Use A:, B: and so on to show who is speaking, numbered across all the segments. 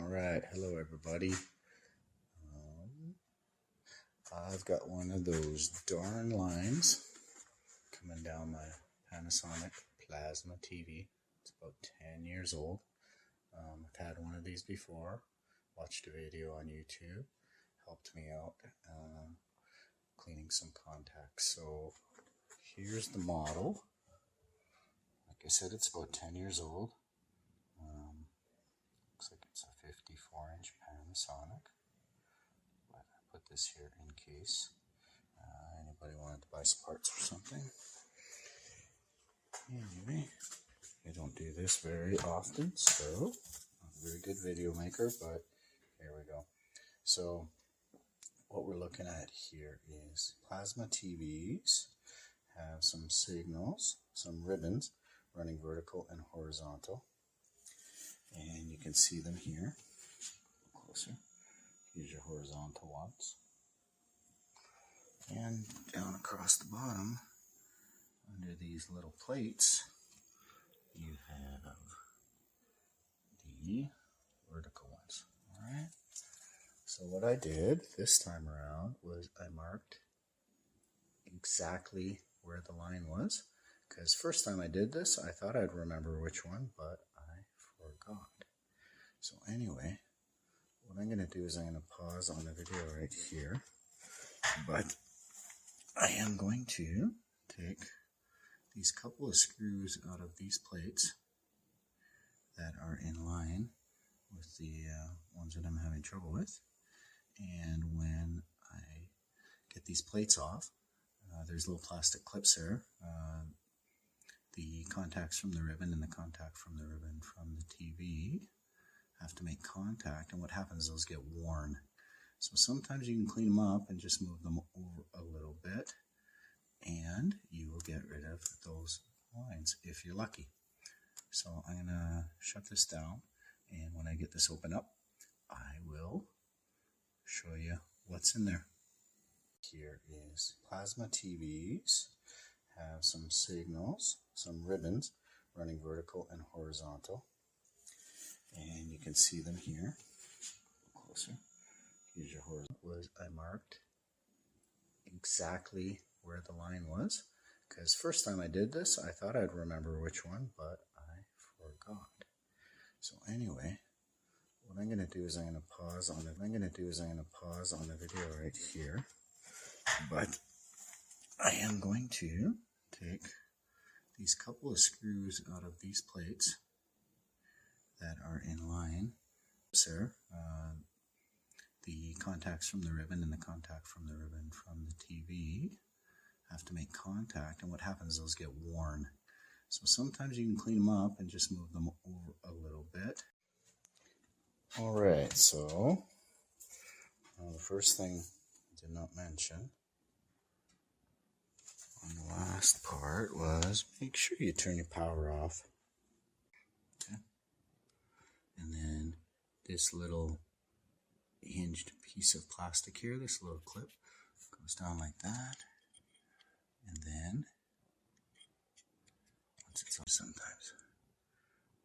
A: All right, hello everybody. I've got one of those darn lines coming down my Panasonic Plasma TV. It's about 10 years old. I've had one of these before, watched a video on YouTube, helped me out cleaning some contacts. So here's the model. Like I said, it's about 10 years old. Looks like it's a 54-inch Panasonic. But I put this here in case anybody wanted to buy some parts or something. Anyway, I don't do this very often, so not a very good video maker, but here we go. So what we're looking at here is plasma TVs have some signals, some ribbons running vertical and horizontal. And you can see them here. Closer. Here's your horizontal ones. And down across the bottom, under these little plates, you have the vertical ones. Alright? So what I did this time around was I marked exactly where the line was. Because first time I did this, I thought I'd remember which one, but I forgot. So anyway, what I'm going to do is I'm going to pause on the video right here. But I am going to take these couple of screws out of these plates that are in line with the ones that I'm having trouble with. And when I get these plates off, there's little plastic clips there. The contacts from the ribbon and the contact from the ribbon from the TV have to make contact, and what happens is those get worn. So sometimes you can clean them up and just move them over a little bit, and you will get rid of those lines if you're lucky. So I'm going to shut this down, and when I get this open up, I will show you what's in there. Here is plasma TVs have some signals, some ribbons running vertical and horizontal. And you can see them here. Closer. Here's your horizontal. I marked exactly where the line was. Because first time I did this, I thought I'd remember which one, but I forgot. So anyway, what I'm going to do is I'm going to pause on the video right here. But I am going to take these couple of screws out of these plates that are in line. Sir, the contacts from the ribbon and the contact from the ribbon from the TV have to make contact, and what happens is those get worn. So sometimes you can clean them up and just move them over a little bit. Alright, so the first thing I did not mention on the last part was make sure you turn your power off. Okay. And then this little hinged piece of plastic here, this little clip, goes down like that. And then, once it's on, sometimes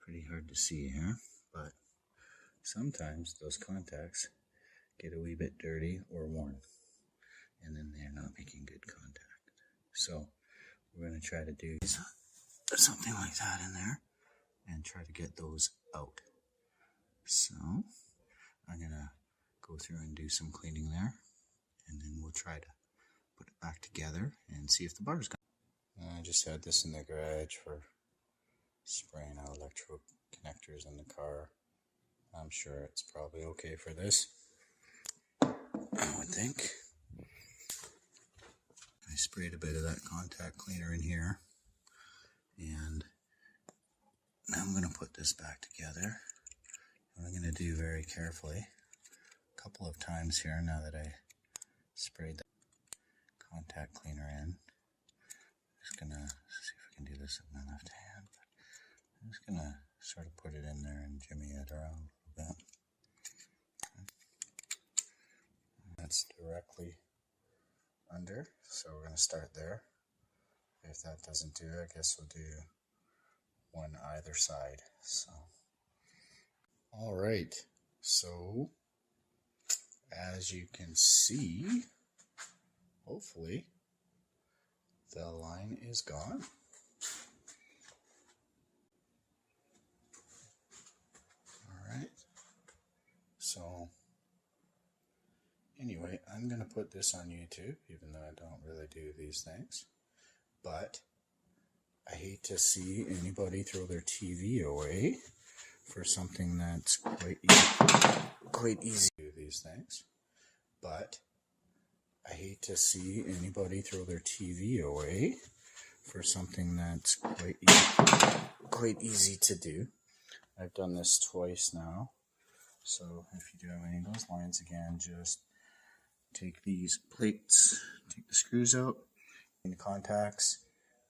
A: pretty hard to see here, but sometimes those contacts get a wee bit dirty or worn, and then they're not making good contact. So we're going to try to do something like that in there and try to get those out. So I'm going to go through and do some cleaning there, and then we'll try to put it back together and see if the bar's gone. I just had this in the garage for spraying out electro connectors in the car. I'm sure it's probably okay for this, I would think. I sprayed a bit of that contact cleaner in here, and now I'm going to put this back together. What I'm going to do very carefully, a couple of times here now that I sprayed the contact cleaner in. I'm just going to see if I can do this with my left hand. I'm just going to sort of put it in there and jimmy it around a little bit. That's directly under, so we're going to start there. If that doesn't do it, I guess we'll do one either side. So, all right, So, as you can see, hopefully, the line is gone. Alright, so anyway, I'm going to put this on YouTube, even though I don't really do these things. But I hate to see anybody throw their TV away for something that's quite easy to do these things. But I hate to see anybody throw their TV away for something that's quite easy to do. I've done this twice now. So if you do have any of those lines again, just take these plates, take the screws out, in the contacts,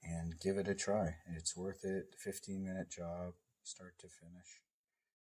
A: and give it a try. It's worth it. 15-minute job, start to finish.